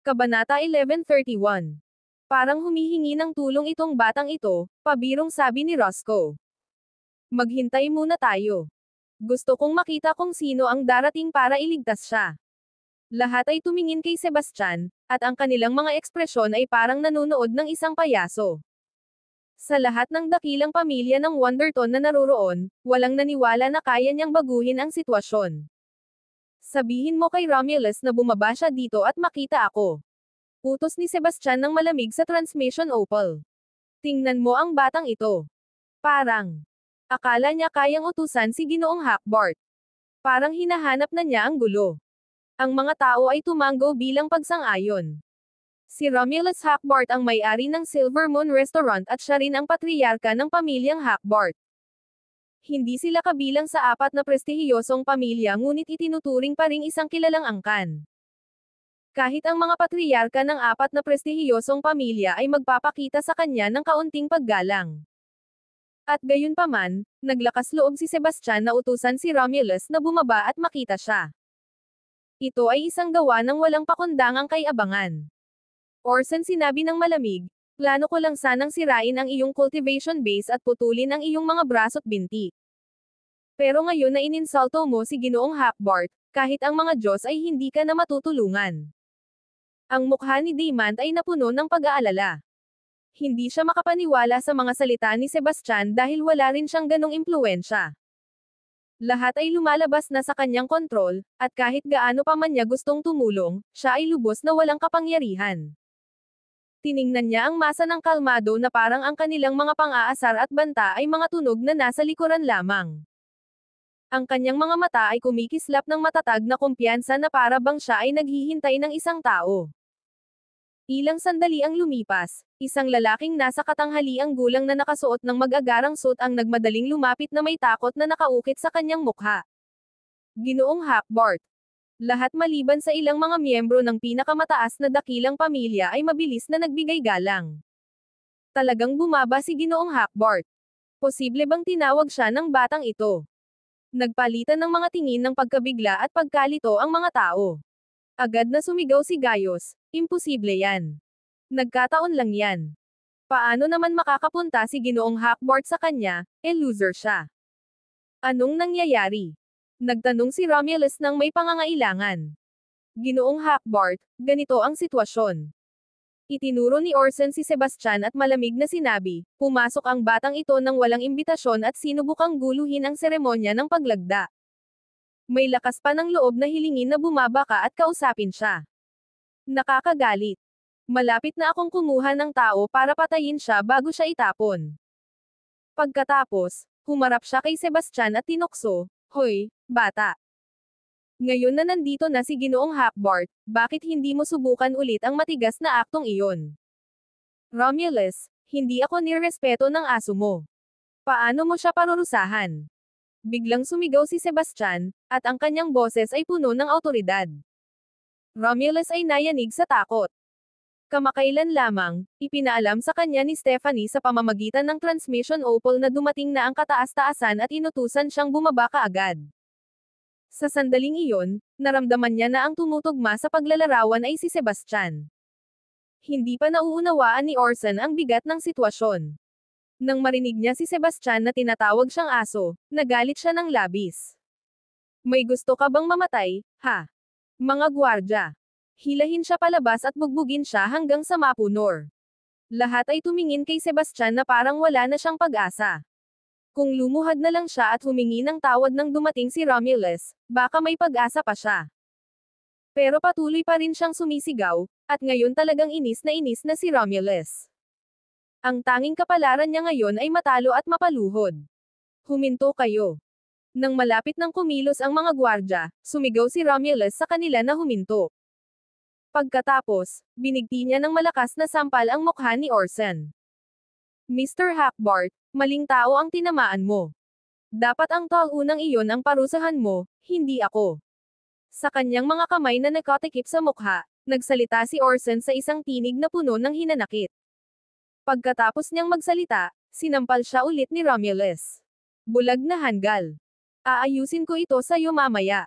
Kabanata 1131. Parang humihingi ng tulong itong batang ito, pabirong sabi ni Roscoe. Maghintay muna tayo. Gusto kong makita kung sino ang darating para iligtas siya. Lahat ay tumingin kay Sebastian, at ang kanilang mga ekspresyon ay parang nanonood ng isang payaso. Sa lahat ng dakilang pamilya ng Wonderton na naroroon, walang naniwala na kaya niyang baguhin ang sitwasyon. Sabihin mo kay Romulus na bumaba siya dito at makita ako. Utos ni Sebastian ng malamig sa transmission opal. Tingnan mo ang batang ito. Parang. Akala niya kayang utusan si Ginoong Hackbart. Parang hinahanap na niya ang gulo. Ang mga tao ay tumango bilang pagsang-ayon. Si Romulus Hackbart ang may-ari ng Silver Moon Restaurant at siya rin ang patriyarka ng pamilyang Hackbart. Hindi sila kabilang sa apat na prestihiyosong pamilya ngunit itinuturing pa ring isang kilalang angkan. Kahit ang mga patriyarka ng apat na prestihiyosong pamilya ay magpapakita sa kanya ng kaunting paggalang. At gayunpaman, naglakas loob si Sebastian na utusan si Romulus na bumaba at makita siya. Ito ay isang gawa ng walang pakundangang kay-abangan. Orson, sinabi ng malamig, plano ko lang sanang sirain ang iyong cultivation base at putulin ang iyong mga braso't binti. Pero ngayon na ininsulto mo si Ginoong Hackbart, kahit ang mga Diyos ay hindi ka na matutulungan. Ang mukha ni Damant ay napuno ng pag-aalala. Hindi siya makapaniwala sa mga salita ni Sebastian dahil wala rin siyang ganong impluwensya. Lahat ay lumalabas na sa kanyang kontrol, at kahit gaano pa man niya gustong tumulong, siya ay lubos na walang kapangyarihan. Tiningnan niya ang masa ng kalmado na parang ang kanilang mga pang-aasar at banta ay mga tunog na nasa likuran lamang. Ang kanyang mga mata ay kumikislap ng matatag na kumpiyansa na para bang siya ay naghihintay ng isang tao. Ilang sandali ang lumipas, isang lalaking nasa katanghaliang gulang na nakasuot ng mag-agarang suit ang nagmadaling lumapit na may takot na nakaukit sa kanyang mukha. Ginoong Hackbart. Lahat maliban sa ilang mga miyembro ng pinakamataas na dakilang pamilya ay mabilis na nagbigay galang. Talagang bumaba si Ginoong Hackbart. Posible bang tinawag siya ng batang ito? Nagpalitan ng mga tingin ng pagkabigla at pagkalito ang mga tao. Agad na sumigaw si Gaius, imposible yan. Nagkataon lang yan. Paano naman makakapunta si Ginoong Hackbart sa kanya, loser siya. Anong nangyayari? Nagtanong si Romulus ng may pangangailangan. Ginoong Hackbart, ganito ang sitwasyon. Itinuro ni Orson si Sebastian at malamig na sinabi, pumasok ang batang ito ng walang imbitasyon at sinubukang guluhin ang seremonya ng paglagda. May lakas pa ng loob na hilingin na bumaba ka at kausapin siya. Nakakagalit. Malapit na akong kumuha ng tao para patayin siya bago siya itapon. Pagkatapos, humarap siya kay Sebastian at tinukso, hoy, bata. Ngayon na nandito na si Ginoong Hackbart, bakit hindi mo subukan ulit ang matigas na aktong iyon? Romulus, hindi ako nirespeto ng aso mo. Paano mo siya parurusahan? Biglang sumigaw si Sebastian, at ang kanyang boses ay puno ng awtoridad. Romulus ay nayanig sa takot. Kamakailan lamang, ipinaalam sa kanya ni Stephanie sa pamamagitan ng transmission opal na dumating na ang kataas-taasan at inutusan siyang bumaba kaagad. Sa sandaling iyon, naramdaman niya na ang tumutugma sa paglalarawan ay si Sebastian. Hindi pa nauunawaan ni Orson ang bigat ng sitwasyon. Nang marinig niya si Sebastian na tinatawag siyang aso, nagalit siya ng labis. May gusto ka bang mamatay, ha? Mga gwardya. Hilahin siya palabas at bugbugin siya hanggang sa mapunor. Lahat ay tumingin kay Sebastian na parang wala na siyang pag-asa. Kung lumuhad na lang siya at humingi ng tawad nang dumating si Romulus, baka may pag-asa pa siya. Pero patuloy pa rin siyang sumisigaw, at ngayon talagang inis na si Romulus. Ang tanging kapalaran niya ngayon ay matalo at mapaluhod. Huminto kayo. Nang malapit ng kumilos ang mga gwardya, sumigaw si Romulus sa kanila na huminto. Pagkatapos, binigti niya ng malakas na sampal ang mukha ni Orson. Mr. Hackbart, maling tao ang tinamaan mo. Dapat ang taunang iyon ang parusahan mo, hindi ako. Sa kanyang mga kamay na nakatikip sa mukha, nagsalita si Orson sa isang tinig na puno ng hinanakit. Pagkatapos niyang magsalita, sinampal siya ulit ni Romulus. Bulag na hanggal. Aayusin ko ito sa iyo mamaya.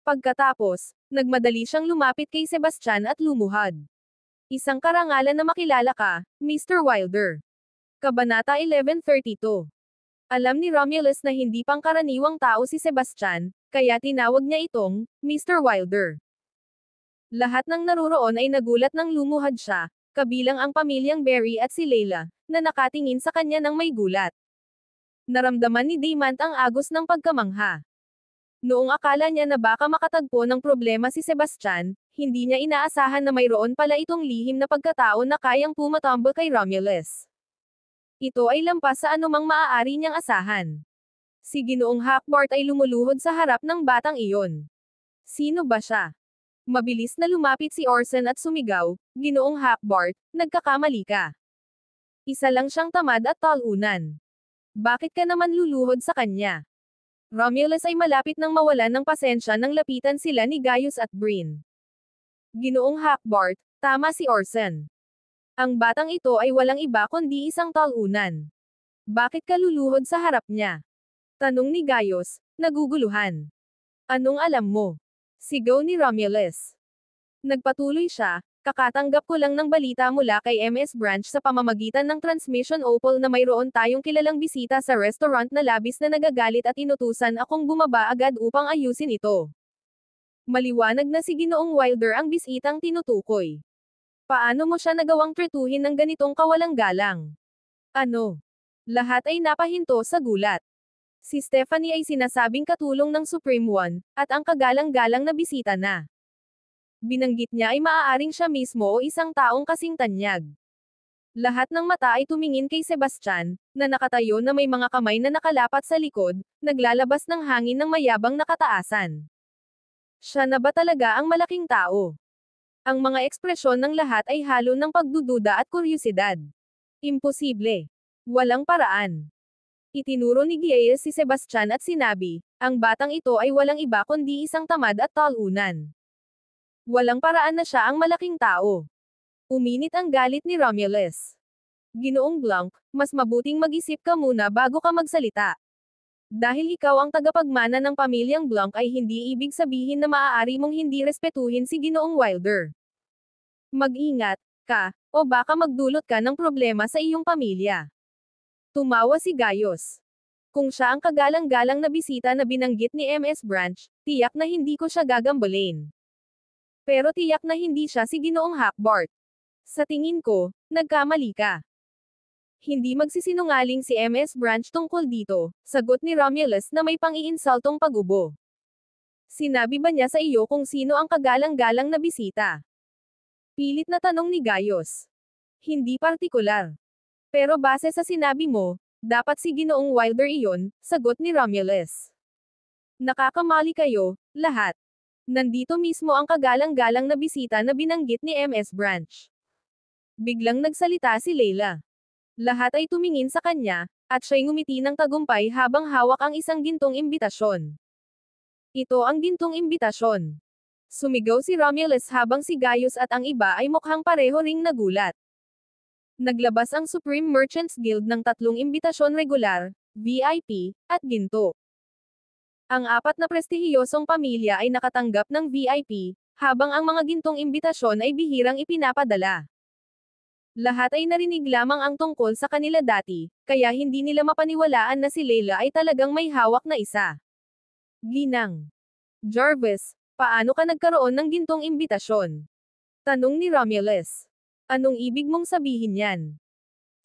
Pagkatapos, nagmadali siyang lumapit kay Sebastian at lumuhad. Isang karangalan na makilala ka, Mr. Wilder. Kabanata 1132. Alam ni Romulus na hindi pangkaraniwang tao si Sebastian, kaya tinawag niya itong Mr. Wilder. Lahat ng naruroon ay nagulat nang lumuhad siya, kabilang ang pamilyang Barry at si Layla, na nakatingin sa kanya ng may gulat. Naramdaman ni Damant ang agos ng pagkamangha. Noong akala niya na baka makatagpo ng problema si Sebastian, hindi niya inaasahan na mayroon pala itong lihim na pagkatao na kayang pumatumble kay Romulus. Ito ay lampas sa anumang maaari niyang asahan. Si Ginoong Hackbart ay lumuluhod sa harap ng batang iyon. Sino ba siya? Mabilis na lumapit si Orson at sumigaw, Ginoong Hackbart, nagkakamali ka. Isa lang siyang tamad at talunan. Bakit ka naman luluhod sa kanya? Romulus ay malapit nang mawalan ng pasensya nang lapitan sila ni Gaius at Bryn. Ginoong Hackbart, tama si Orson. Ang batang ito ay walang iba kundi isang talunan. Bakit ka luluhod sa harap niya? Tanong ni Gaius, naguguluhan. Anong alam mo? Sigaw ni Romulus. Nagpatuloy siya, kakatanggap ko lang ng balita mula kay MS Branch sa pamamagitan ng transmission opal na mayroon tayong kilalang bisita sa restaurant na labis na nagagalit at inutusan akong bumaba agad upang ayusin ito. Maliwanag na si Ginoong Wilder ang bisitang tinutukoy. Paano mo siya nagawang tretuhin ng ganitong kawalang galang? Ano? Lahat ay napahinto sa gulat. Si Stephanie ay sinasabing katulong ng Supreme One, at ang kagalang-galang na bisita na. Binanggit niya ay maaaring siya mismo o isang taong kasing tanyag. Lahat ng mata ay tumingin kay Sebastian, na nakatayo na may mga kamay na nakalapat sa likod, naglalabas ng hangin ng mayabang na kataasan. Siya na ba talaga ang malaking tao? Ang mga ekspresyon ng lahat ay halo ng pagdududa at kuryusidad. Imposible. Walang paraan. Itinuro ni Gaius si Sebastian at sinabi, ang batang ito ay walang iba kundi isang tamad at talunan. Walang paraan na siya ang malaking tao. Uminit ang galit ni Romulus. Ginoong Blanc, mas mabuting mag-isip ka muna bago ka magsalita. Dahil ikaw ang tagapagmana ng pamilyang Blanc ay hindi ibig sabihin na maaari mong hindi respetuhin si Ginoong Wilder. Mag-ingat ka, o baka magdulot ka ng problema sa iyong pamilya. Tumawa si Gaius. Kung siya ang kagalang-galang na bisita na binanggit ni MS Branch, tiyak na hindi ko siya gagambalin. Pero tiyak na hindi siya si Ginoong Hackbart. Sa tingin ko, nagkamali ka. Hindi magsisinungaling si MS Branch tungkol dito, sagot ni Romulus na may pang-iinsultong pagubo. Sinabi ba niya sa iyo kung sino ang kagalang-galang na bisita? Pilit na tanong ni Gaius. Hindi partikular. Pero base sa sinabi mo, dapat si Ginoong Wilder iyon, sagot ni Romulus. Nakakamali kayo, lahat. Nandito mismo ang kagalang-galang na bisita na binanggit ni MS Branch. Biglang nagsalita si Layla. Lahat ay tumingin sa kanya, at siya'y ngumiti ng tagumpay habang hawak ang isang gintong imbitasyon. Ito ang gintong imbitasyon. Sumigaw si Romulus habang si Gaius at ang iba ay mukhang pareho ring nagulat. Naglabas ang Supreme Merchants Guild ng 3 imbitasyon regular, VIP, at ginto. Ang 4 na prestihiyosong pamilya ay nakatanggap ng VIP, habang ang mga gintong imbitasyon ay bihirang ipinapadala. Lahat ay narinig lamang ang tungkol sa kanila dati, kaya hindi nila mapaniwalaan na si Layla ay talagang may hawak na isa. Ginang. Jarvis, paano ka nagkaroon ng gintong imbitasyon? Tanong ni Romulus. Anong ibig mong sabihin yan?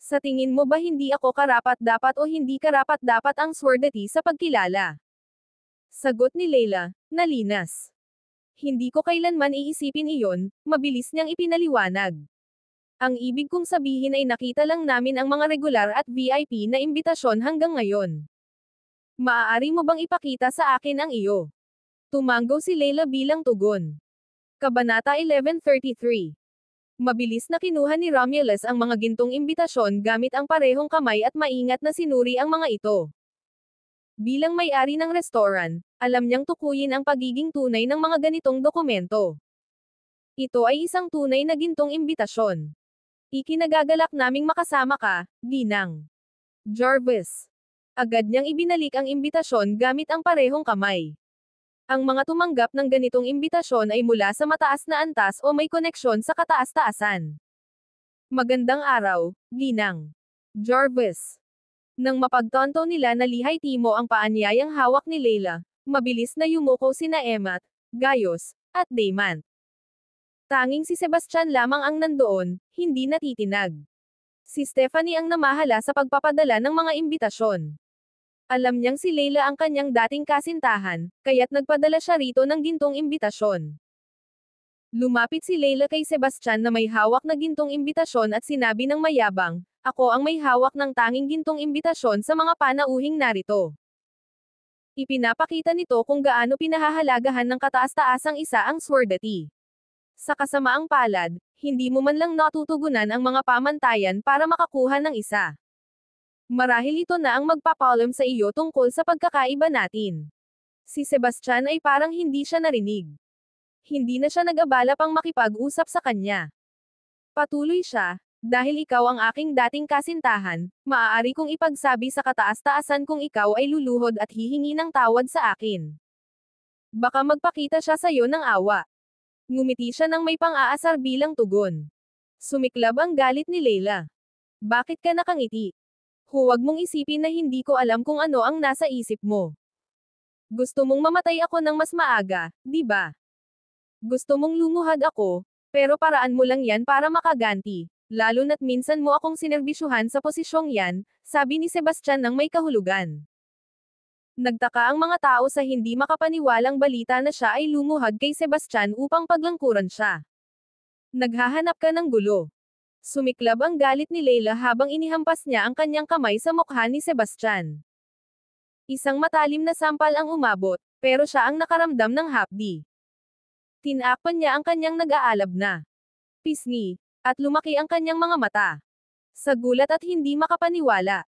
Sa tingin mo ba hindi ako karapat-dapat o hindi karapat-dapat ang swordati sa pagkilala? Sagot ni Layla, nalinas. Hindi ko kailanman iisipin iyon, mabilis niyang ipinaliwanag. Ang ibig kong sabihin ay nakita lang namin ang mga regular at VIP na imbitasyon hanggang ngayon. Maaari mo bang ipakita sa akin ang iyo? Tumanggo si Layla bilang tugon. Kabanata 1133. Mabilis na kinuha ni Romulus ang mga gintong imbitasyon gamit ang parehong kamay at maingat na sinuri ang mga ito. Bilang may-ari ng restaurant, alam niyang tukuyin ang pagiging tunay ng mga ganitong dokumento. Ito ay isang tunay na gintong imbitasyon. Ikinagagalak naming makasama ka, Ginang. Jarvis. Agad niyang ibinalik ang imbitasyon gamit ang parehong kamay. Ang mga tumanggap ng ganitong imbitasyon ay mula sa mataas na antas o may koneksyon sa kataas-taasan. Magandang araw, Ginang Jarvis. Nang mapagtanto nila na lihay timo ang paanyayang hawak ni Leila, mabilis na yumuko sina Emmat, Gayos, at Damon. Tanging si Sebastian lamang ang nandoon, hindi natitinag. Si Stephanie ang namahala sa pagpapadala ng mga imbitasyon. Alam niyang si Leila ang kanyang dating kasintahan, kaya't nagpadala siya rito ng gintong imbitasyon. Lumapit si Leila kay Sebastian na may hawak na gintong imbitasyon at sinabi ng mayabang, "Ako ang may hawak ng tanging gintong imbitasyon sa mga panauhing narito." Ipinapakita nito kung gaano pinahahalagahan ng kataas-taasang isa ang swordati. Sa kasamaang palad, hindi mo man lang natutugunan ang mga pamantayan para makakuha ng isa. Marahil ito na ang magpapaalam sa iyo tungkol sa pagkakaiba natin. Si Sebastian ay parang hindi siya narinig. Hindi na siya nag-abala pang makipag-usap sa kanya. Patuloy siya, "Dahil ikaw ang aking dating kasintahan, maaari kong ipagsabi sa kataas-taasan kung ikaw ay luluhod at hihingi ng tawad sa akin. Baka magpakita siya sa iyo ng awa." Ngumiti siya ng may pang-aasar bilang tugon. Sumiklab ang galit ni Leila. "Bakit ka nakangiti? Huwag mong isipin na hindi ko alam kung ano ang nasa isip mo. Gusto mong mamatay ako ng mas maaga, di ba? Gusto mong lumuhad ako, pero paraan mo lang yan para makaganti. Lalo na't minsan mo akong sinerbisyuhan sa posisyong yan," sabi ni Sebastian ng may kahulugan. Nagtaka ang mga tao sa hindi makapaniwalang balita na siya ay lumuhad kay Sebastian upang paglangkuran siya. "Naghahanap ka ng gulo." Sumiklab ang galit ni Leila habang inihampas niya ang kanyang kamay sa mukha ni Sebastian. Isang matalim na sampal ang umabot, pero siya ang nakaramdam ng hapdi. Tinakpan niya ang kanyang nag-aalab na pisngi, at lumaki ang kanyang mga mata. Sa gulat at hindi makapaniwala.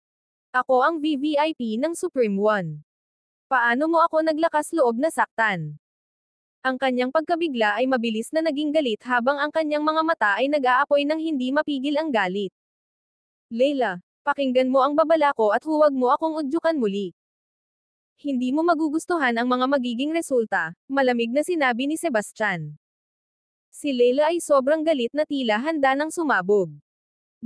"Ako ang VVIP ng Supreme One. Paano mo ako naglakas loob na saktan?" Ang kanyang pagkabigla ay mabilis na naging galit habang ang kanyang mga mata ay nag-aapoy ng hindi mapigil ang galit. "Leila, pakinggan mo ang babala ko at huwag mo akong udyukan muli. Hindi mo magugustuhan ang mga magiging resulta," malamig na sinabi ni Sebastian. Si Leila ay sobrang galit na tila handa nang sumabog.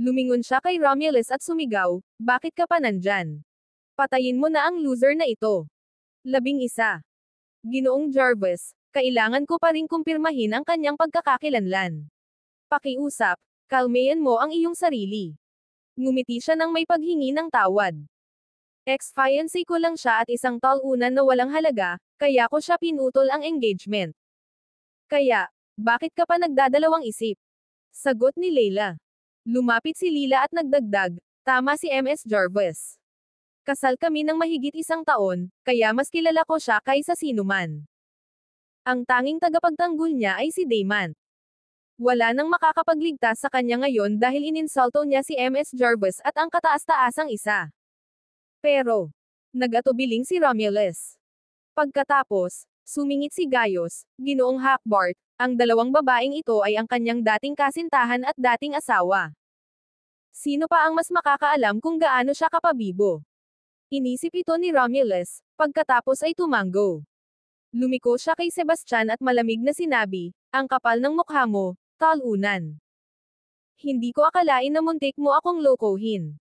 Lumingon siya kay Romulus at sumigaw, "Bakit ka pa nandyan? Patayin mo na ang loser na ito." 11. "Ginoong Jarvis, kailangan ko pa ring kumpirmahin ang kanyang pagkakakilanlan. Pakiusap, kalmayan mo ang iyong sarili." Ngumiti siya ng may paghingi ng tawad. "Ex-fiancé ko lang siya at isang talunan na walang halaga, kaya ko siya pinutol ang engagement. Kaya, bakit ka pa nagdadalawang isip?" Sagot ni Leila. Lumapit si Lila at nagdagdag, "Tama si Ms. Jarvis. Kasal kami ng mahigit isang taon, kaya mas kilala ko siya kaysa sinuman. Ang tanging tagapagtanggol niya ay si Damon. Wala nang makakapagligtas sa kanya ngayon dahil ininsulto niya si Ms. Jarvis at ang kataas-taasang isa." Pero, nag-atubiling si Romulus. Pagkatapos, sumingit si Gayos, "Ginoong Hackbart, ang dalawang babaeng ito ay ang kanyang dating kasintahan at dating asawa. Sino pa ang mas makakaalam kung gaano siya kapabibo?" Inisip ito ni Romulus, pagkatapos ay tumango. Lumiko siya kay Sebastian at malamig na sinabi, "Ang kapal ng mukha mo, talunan. Hindi ko akalain na muntik mo akong lokohin.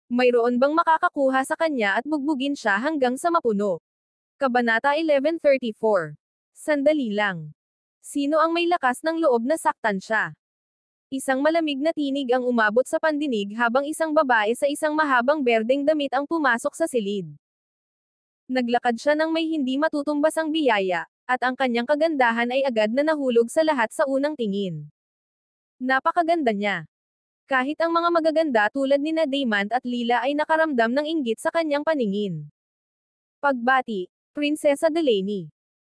Mayroon bang makakakuha sa kanya at bugbugin siya hanggang sa mapuno?" Kabanata 1134. Sandali lang. Sino ang may lakas ng loob na saktan siya? Isang malamig na tinig ang umabot sa pandinig habang isang babae sa isang mahabang berdeng damit ang pumasok sa silid. Naglakad siya ng may hindi matutumbasang biyaya, at ang kanyang kagandahan ay agad na nahulog sa lahat sa unang tingin. Napakaganda niya. Kahit ang mga magaganda tulad ni Damon at Lila ay nakaramdam ng inggit sa kanyang paningin. Pagbati, Prinsesa Delaney.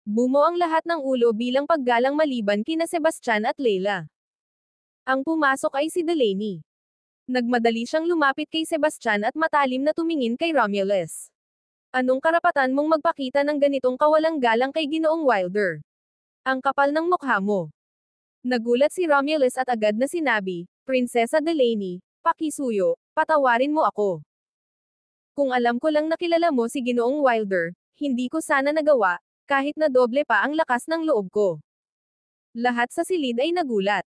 Bumo ang lahat ng ulo bilang paggalang maliban kina Sebastian at Leila. Ang pumasok ay si Delaney. Nagmadali siyang lumapit kay Sebastian at matalim na tumingin kay Romulus. "Anong karapatan mong magpakita ng ganitong kawalang galang kay Ginoong Wilder? Ang kapal ng mukha mo." Nagulat si Romulus at agad na sinabi, "Prinsesa Delaney, pakisuyo, patawarin mo ako. Kung alam ko lang na kilala mo si Ginoong Wilder, hindi ko sana nagawa, kahit na doble pa ang lakas ng loob ko. Lahat sa silid ay nagulat.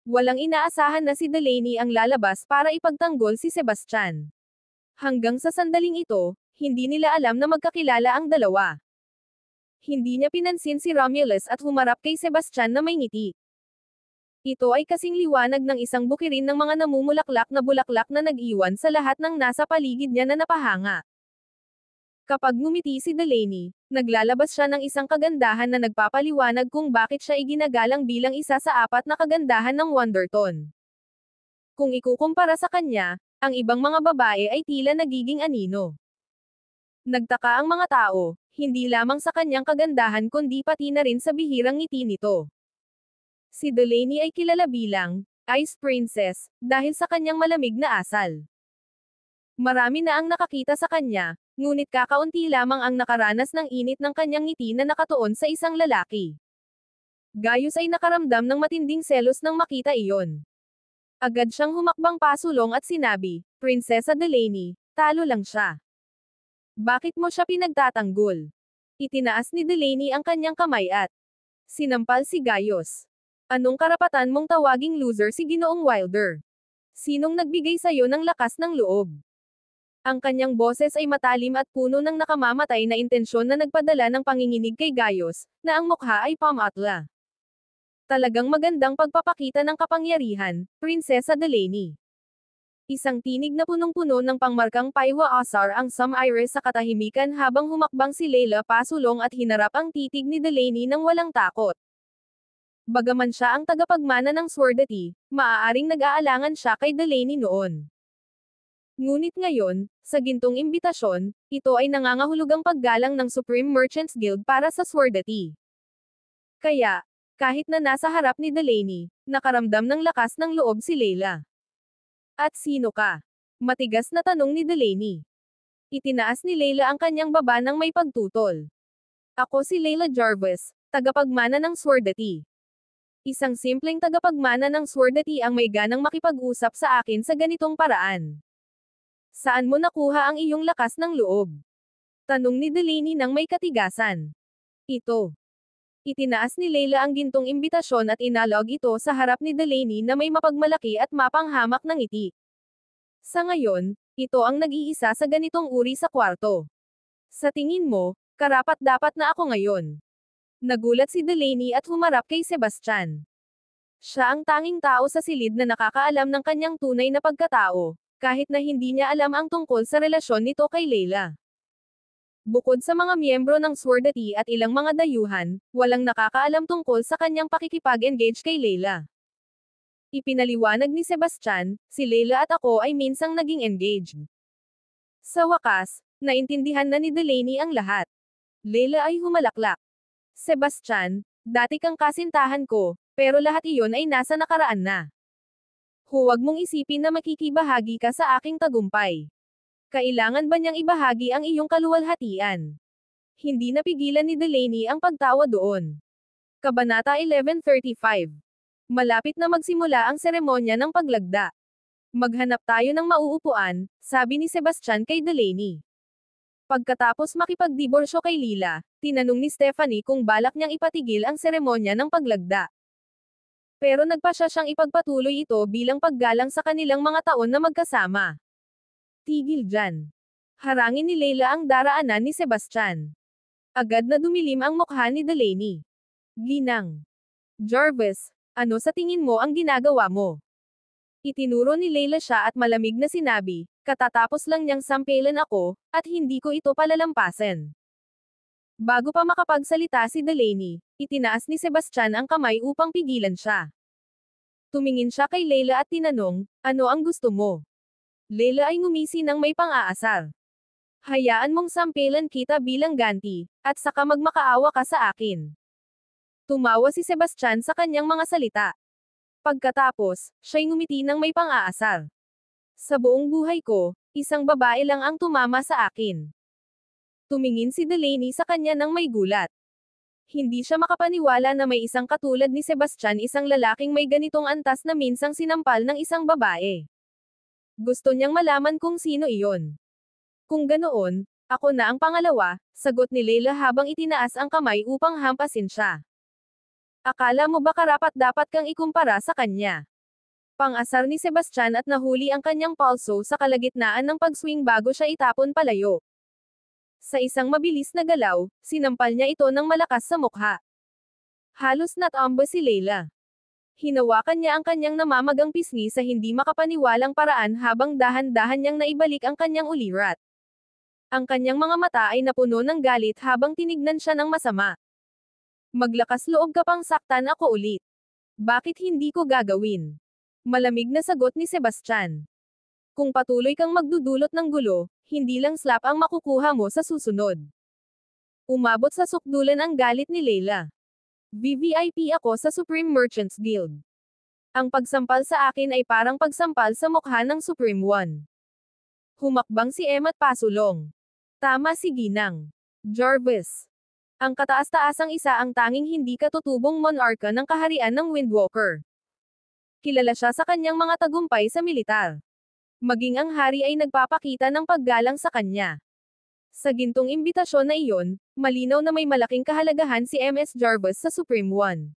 Walang inaasahan na si Delaney ang lalabas para ipagtanggol si Sebastian. Hanggang sa sandaling ito, hindi nila alam na magkakilala ang dalawa. Hindi niya pinansin si Romulus at humarap kay Sebastian na may ngiti. Ito ay kasing liwanag ng isang bukirin ng mga namumulaklak na bulaklak na nag-iwan sa lahat ng nasa paligid niya na napahanga. Kapag ngumiti si Delaney, naglalabas siya ng isang kagandahan na nagpapaliwanag kung bakit siya iginagalang bilang isa sa 4 na kagandahan ng Wonderton. Kung ikukumpara sa kanya, ang ibang mga babae ay tila nagiging anino. Nagtaka ang mga tao, hindi lamang sa kanyang kagandahan kundi pati na rin sa bihirang ngiti nito. Si Delaney ay kilala bilang Ice Princess dahil sa kanyang malamig na asal. Marami na ang nakakita sa kanya, ngunit kakaunti lamang ang nakaranas ng init ng kanyang ngiti na nakatuon sa isang lalaki. Gaius ay nakaramdam ng matinding selos nang makita iyon. Agad siyang humakbang pasulong at sinabi, "Prinsesa Delaney, talo lang siya. Bakit mo siya pinagtatanggol?" Itinaas ni Delaney ang kanyang kamay at sinampal si Gaius. "Anong karapatan mong tawaging loser si Ginoong Wilder? Sinong nagbigay sa'yo ng lakas ng loob?" Ang kanyang boses ay matalim at puno ng nakamamatay na intensyon na nagpadala ng panginginig kay Gaius, na ang mukha ay pamatla. "Talagang magandang pagpapakita ng kapangyarihan, Prinsesa Delaney." Isang tinig na punong-puno ng pangmarkang paywa asar ang Iris sa katahimikan habang humakbang si Layla pasulong at hinarap ang titig ni Delaney ng walang takot. Bagaman siya ang tagapagmana ng Swordati, maaaring nag-aalangan siya kay Delaney noon. Ngunit ngayon, sa gintong imbitasyon, ito ay nangangahulugang paggalang ng Supreme Merchants Guild para sa Swordati. Kaya, kahit na nasa harap ni Delaney, nakaramdam ng lakas ng loob si Layla. "At sino ka?" Matigas na tanong ni Delaney. Itinaas ni Layla ang kanyang baba ng may pagtutol. "Ako si Layla Jarvis, tagapagmana ng Swordati. Isang simpleng tagapagmana ng Swordati ang may ganang makipag-usap sa akin sa ganitong paraan. Saan mo nakuha ang iyong lakas ng loob?" Tanong ni Delaney nang may katigasan. "Ito." Itinaas ni Layla ang gintong imbitasyon at inalog ito sa harap ni Delaney na may mapagmalaki at mapanghamak ng ngiti. "Sa ngayon, ito ang nag-iisa sa ganitong uri sa kwarto. Sa tingin mo, karapat-dapat na ako ngayon?" Nagulat si Delaney at humarap kay Sebastian. Siya ang tanging tao sa silid na nakakaalam ng kanyang tunay na pagkatao, kahit na hindi niya alam ang tungkol sa relasyon nito kay Layla. Bukod sa mga miyembro ng Swordati at ilang mga dayuhan, walang nakakaalam tungkol sa kanyang pakikipag-engage kay Layla. Ipinaliwanag ni Sebastian, "Si Layla at ako ay minsang naging engaged." Sa wakas, naintindihan na ni Delaney ang lahat. Layla ay humalaklak. "Sebastian, dati kang kasintahan ko, pero lahat iyon ay nasa nakaraan na. Huwag mong isipin na makikibahagi ka sa aking tagumpay. Kailangan ba niyang ibahagi ang iyong kaluwalhatian?" Hindi napigilan ni Delaney ang pagtawa doon. Kabanata 1135. Malapit na magsimula ang seremonya ng paglagda. "Maghanap tayo ng mauupuan," sabi ni Sebastian kay Delaney. Pagkatapos makipagdiborsyo kay Lila, tinanong ni Stephanie kung balak niyang ipatigil ang seremonya ng paglagda. Pero nagpasya siyang ipagpatuloy ito bilang paggalang sa kanilang mga taon na magkasama. "Tigil dyan." Harangin ni Layla ang daraanan ni Sebastian. Agad na dumilim ang mukha ni Delaney. "Ginang Jarvis, ano sa tingin mo ang ginagawa mo?" Itinuro ni Layla siya at malamig na sinabi, "Katatapos lang niyang sampelan ako, at hindi ko ito palalampasin." Bago pa makapagsalita si Delaney, itinaas ni Sebastian ang kamay upang pigilan siya. Tumingin siya kay Layla at tinanong, "Ano ang gusto mo?" Layla ay ngumisi ng may pang-aasar. "Hayaan mong sampelan kita bilang ganti, at saka magmakaawa ka sa akin." Tumawa si Sebastian sa kanyang mga salita. Pagkatapos, siya'y ngumiti ng may pang-aasar. "Sa buong buhay ko, isang babae lang ang tumama sa akin." Tumingin si Delaney sa kanya nang may gulat. Hindi siya makapaniwala na may isang katulad ni Sebastian, isang lalaking may ganitong antas na minsang sinampal ng isang babae. Gusto niyang malaman kung sino iyon. Kung ganoon, Ako na ang pangalawa, sagot ni Leila habang itinaas ang kamay upang hampasin siya. Akala mo ba karapat-dapat kang ikumpara sa kanya? Pang-asar ni Sebastian at nahuli ang kanyang pulso sa kalagitnaan ng pag-swing bago siya itapon palayo. Sa isang mabilis na galaw, sinampal niya ito ng malakas sa mukha. Halos natumba si Leila. Hinawakan niya ang kanyang namamagang pisngi sa hindi makapaniwalang paraan habang dahan-dahan niyang naibalik ang kanyang ulirat. Ang kanyang mga mata ay napuno ng galit habang tinignan siya ng masama. Maglakas loob ka pang saktan ako ulit. Bakit hindi ko gagawin? Malamig na sagot ni Sebastian. Kung patuloy kang magdudulot ng gulo, hindi lang slap ang makukuha mo sa susunod. Umabot sa sukdulan ang galit ni Leila. VVIP ako sa Supreme Merchants Guild. Ang pagsampal sa akin ay parang pagsampal sa mukha ng Supreme One. Humakbang si Em at pasulong. Tama si Ginang. Jarvis. Ang kataas-taasang isa ang tanging hindi katutubong monarka ng kaharian ng Windwalker. Kilala siya sa kanyang mga tagumpay sa militar. Maging ang hari ay nagpapakita ng paggalang sa kanya. Sa gintong imbitasyon na iyon, malinaw na may malaking kahalagahan si MS Jarvis sa Supreme One.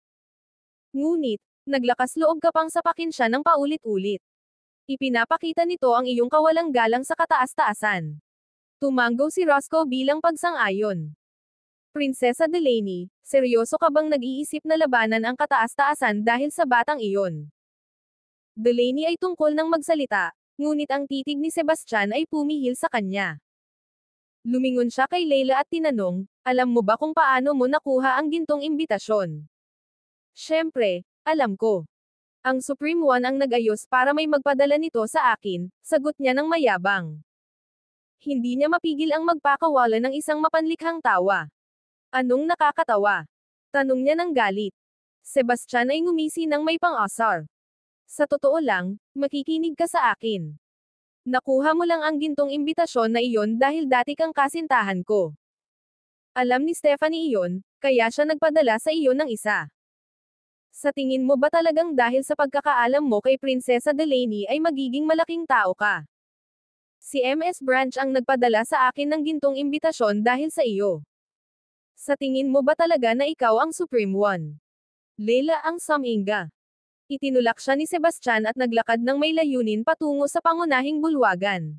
Ngunit, naglakas loob ka pang sapakin siya ng paulit-ulit. Ipinapakita nito ang iyong kawalang galang sa kataas-taasan. Tumanggo si Roscoe bilang pagsang-ayon. Prinsesa Delaney, seryoso ka bang nag-iisip na labanan ang kataas-taasan dahil sa batang iyon? Delaney ay tungkol ng magsalita, ngunit ang titig ni Sebastian ay pumihil sa kanya. Lumingon siya kay Leila at tinanong, alam mo ba kung paano mo nakuha ang gintong imbitasyon? Siyempre, alam ko. Ang Supreme One ang nag-ayos para may magpadala nito sa akin, sagot niya ng mayabang. Hindi niya mapigil ang magpakawala ng isang mapanlikhang tawa. Anong nakakatawa? Tanong niya ng galit. Sebastian ay ngumisi ng may pang-asar. Sa totoo lang, makikinig ka sa akin. Nakuha mo lang ang gintong imbitasyon na iyon dahil dati kang kasintahan ko. Alam ni Stephanie iyon, kaya siya nagpadala sa iyo ng isa. Sa tingin mo ba talagang dahil sa pagkakaalam mo kay Prinsesa Delaney ay magiging malaking tao ka? Si MS Branch ang nagpadala sa akin ng gintong imbitasyon dahil sa iyo. Sa tingin mo ba talaga na ikaw ang Supreme One? Leila ang suminga. Itinulak siya ni Sebastian at naglakad ng may layunin patungo sa pangunahing bulwagan.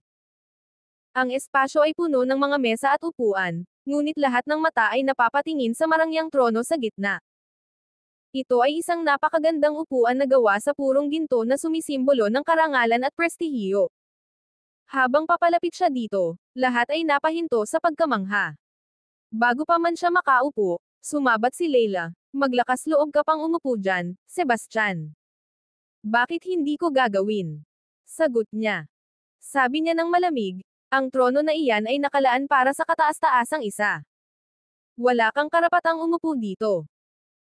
Ang espasyo ay puno ng mga mesa at upuan, ngunit lahat ng mata ay napapatingin sa marangyang trono sa gitna. Ito ay isang napakagandang upuan na gawa sa purong ginto na sumisimbolo ng karangalan at prestihiyo. Habang papalapit siya dito, lahat ay napahinto sa pagkamangha. Bago pa man siya makaupo, sumabat si Leila, maglakas loob ka pang umupo dyan, Sebastian. Bakit hindi ko gagawin? Sagot niya. Sabi niya ng malamig, ang trono na iyan ay nakalaan para sa kataas-taasang isa. Wala kang karapatang umupo dito.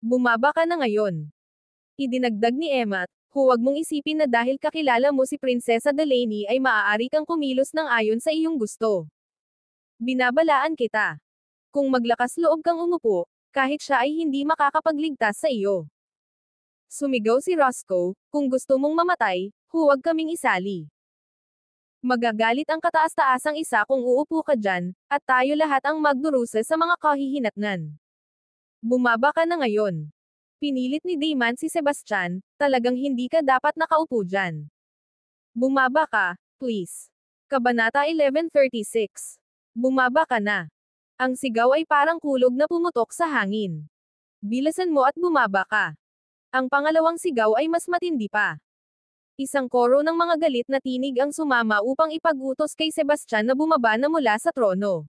Bumaba ka na ngayon. Idinagdag ni Emma, huwag mong isipin na dahil kakilala mo si Prinsesa Delaney ay maaari kang kumilos ng ayon sa iyong gusto. Binabalaan kita. Kung maglakas loob kang umupo, kahit siya ay hindi makakapagligtas sa iyo. Sumigaw si Roscoe, kung gusto mong mamatay, huwag kaming isali. Magagalit ang kataas-taasang isa kung uupo ka dyan, at tayo lahat ang magdurusa sa mga kahihinatnan. Bumaba ka na ngayon. Pinilit ni Damon si Sebastian, talagang hindi ka dapat nakaupo dyan. Bumaba ka, please. Kabanata 1136. Bumaba ka na. Ang sigaw ay parang kulog na pumutok sa hangin. Bilisan mo at bumaba ka. Ang pangalawang sigaw ay mas matindi pa. Isang koro ng mga galit na tinig ang sumama upang ipag-utos kay Sebastian na bumaba na mula sa trono.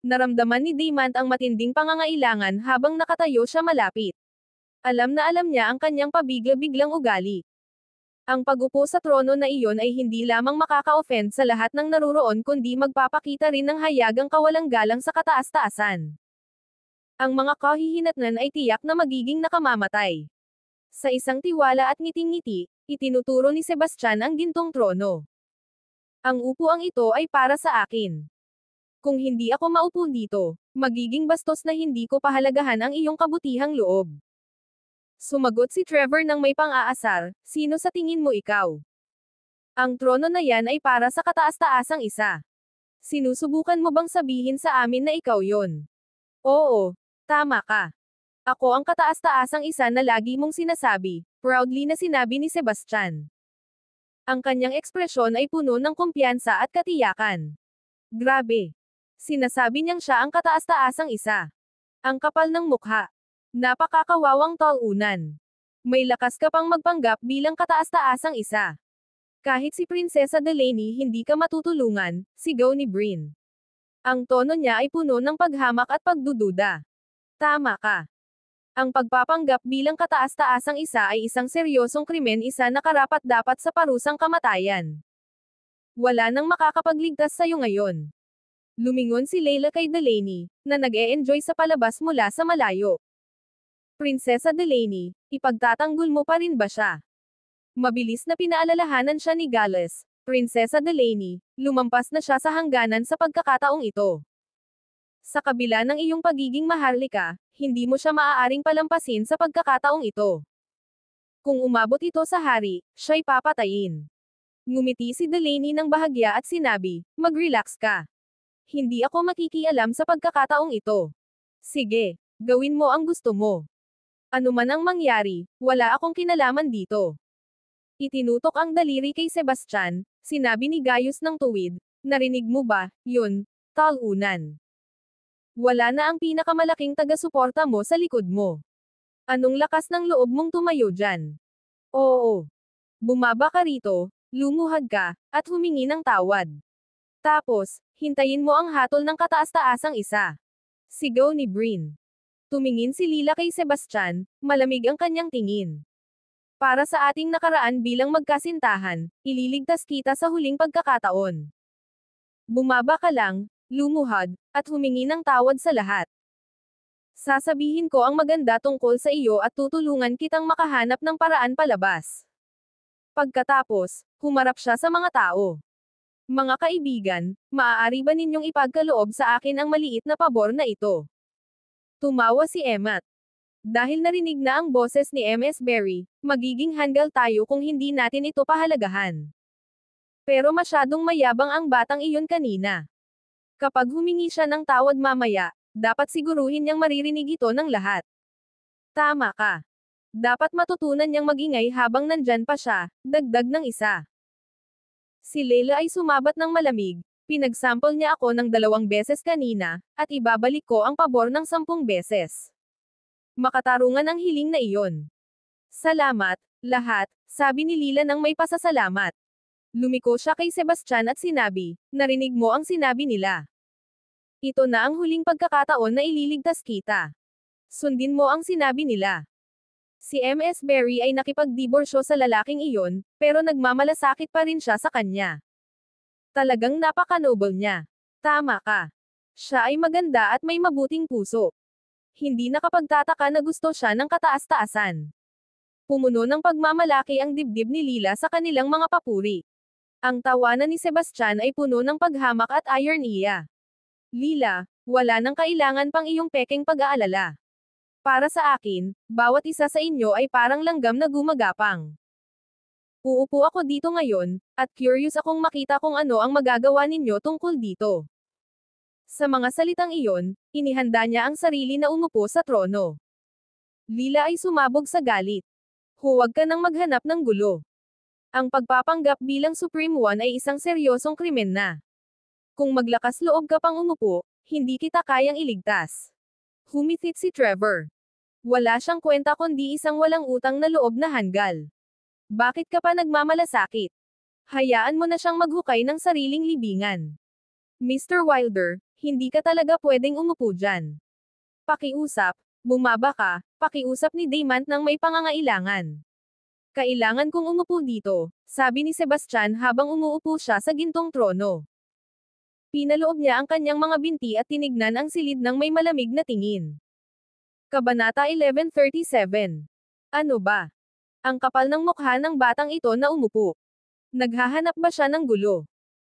Naramdaman ni Damon ang matinding pangangailangan habang nakatayo siya malapit. Alam na alam niya ang kanyang pabigla-biglang ugali. Ang pag-upo sa trono na iyon ay hindi lamang makaka-offend sa lahat ng naruroon kundi magpapakita rin ng hayagang kawalang galang sa kataas-taasan. Ang mga kahihinatnan ay tiyak na magiging nakamamatay. Sa isang tiwala at ngiting-ngiti, itinuturo ni Sebastian ang gintong trono. Ang upuang ito ay para sa akin. Kung hindi ako maupo dito, magiging bastos na hindi ko pahalagahan ang iyong kabutihang loob. Sumagot si Trevor ng may pang-aasar, sino sa tingin mo ikaw? Ang trono na yan ay para sa kataas-taasang isa. Sinusubukan mo bang sabihin sa amin na ikaw yon? Oo, tama ka. Ako ang kataas-taasang isa na lagi mong sinasabi, proudly na sinabi ni Sebastian. Ang kanyang ekspresyon ay puno ng kumpiyansa at katiyakan. Grabe. Sinasabi niyang siya ang kataas-taasang isa. Ang kapal ng mukha. Napakakawawang talunan. May lakas ka pang magpanggap bilang kataas-taasang isa. Kahit si Prinsesa Delaney hindi ka matutulungan, sigaw ni Brin. Ang tono niya ay puno ng paghamak at pagdududa. Tama ka. Ang pagpapanggap bilang kataas-taasang isa ay isang seryosong krimen, isa na karapat-dapat sa parusang kamatayan. Wala nang makakapagligtas sa'yo ngayon. Lumingon si Layla kay Delaney, na nag-e-enjoy sa palabas mula sa malayo. Prinsesa Delaney, ipagtatanggol mo pa rin ba siya? Mabilis na pinaalalahanan siya ni Gales. Prinsesa Delaney, lumampas na siya sa hangganan sa pagkakataong ito. Sa kabila ng iyong pagiging maharlika, hindi mo siya maaaring palampasin sa pagkakataong ito. Kung umabot ito sa hari, siya'y papatayin. Ngumiti si Delaney ng bahagya at sinabi, mag-relax ka. Hindi ako makikialam sa pagkakataong ito. Sige, gawin mo ang gusto mo. Ano man ang mangyari, wala akong kinalaman dito. Itinutok ang daliri kay Sebastian, sinabi ni Gaius ng tuwid, narinig mo ba, yun, talunan. Wala na ang pinakamalaking taga-suporta mo sa likod mo. Anong lakas ng loob mong tumayo dyan? Oo. Bumaba ka rito, lumuhad ka, at humingi ng tawad. Tapos, hintayin mo ang hatol ng kataas-taasang isa. Sigaw ni Brin. Tumingin si Lila kay Sebastian, malamig ang kanyang tingin. Para sa ating nakaraan bilang magkasintahan, ililigtas kita sa huling pagkakataon. Bumaba ka lang, lumuhad, at humingi ng tawad sa lahat. Sasabihin ko ang maganda tungkol sa iyo at tutulungan kitang makahanap ng paraan palabas. Pagkatapos, humarap siya sa mga tao. Mga kaibigan, maaari ba ninyong ipagkaloob sa akin ang maliit na pabor na ito? Tumawa si Emmet. Dahil narinig na ang boses ni Ms. Berry, magiging handgal tayo kung hindi natin ito pahalagahan. Pero masyadong mayabang ang batang iyon kanina. Kapag humingi siya ng tawad mamaya, dapat siguruhin niyang maririnig ito ng lahat. Tama ka. Dapat matutunan niyang magingay habang nandyan pa siya, dagdag ng isa. Si Layla ay sumabat ng malamig, pinagsample niya ako ng 2 beses kanina, at ibabalik ko ang pabor ng 10 beses. Makatarungan ang hiling na iyon. Salamat, lahat, sabi ni Lila nang may pasasalamat. Lumiko siya kay Sebastian at sinabi, narinig mo ang sinabi nila. Ito na ang huling pagkakataon na ililigtas kita. Sundin mo ang sinabi nila. Si Ms. Berry ay nakipagdiborsyo sa lalaking iyon, pero nagmamalasakit pa rin siya sa kanya. Talagang napaka-noble niya. Tama ka. Siya ay maganda at may mabuting puso. Hindi nakapagtataka na gusto siya ng kataas-taasan. Pumuno ng pagmamalaki ang dibdib ni Lila sa kanilang mga papuri. Ang tawanan ni Sebastian ay puno ng paghamak at ironiya. Lila, wala nang kailangan pang iyong pekeng pag-aalala. Para sa akin, bawat isa sa inyo ay parang langgam na gumagapang. Uupo ako dito ngayon, at curious akong makita kung ano ang magagawa ninyo tungkol dito. Sa mga salitang iyon, inihanda niya ang sarili na umupo sa trono. Lila ay sumabog sa galit. Huwag ka nang maghanap ng gulo. Ang pagpapanggap bilang Supreme One ay isang seryosong krimen na. Kung maglakas loob ka pang umupo, hindi kita kayang iligtas. Humithit si Trevor. Wala siyang kwenta kundi isang walang utang na loob na handgal. Bakit ka pa nagmamalasakit? Hayaan mo na siyang maghukay ng sariling libingan. Mr. Wilder, hindi ka talaga pwedeng umupo dyan. Pakiusap, bumaba ka, pakiusap ni Damon nang may pangangailangan. Kailangan kong umupo dito, sabi ni Sebastian habang umuupo siya sa gintong trono. Pinaloob niya ang kanyang mga binti at tinignan ang silid ng may malamig na tingin. Kabanata 1137. Ano ba? Ang kapal ng mukha ng batang ito na umupo. Naghahanap ba siya ng gulo?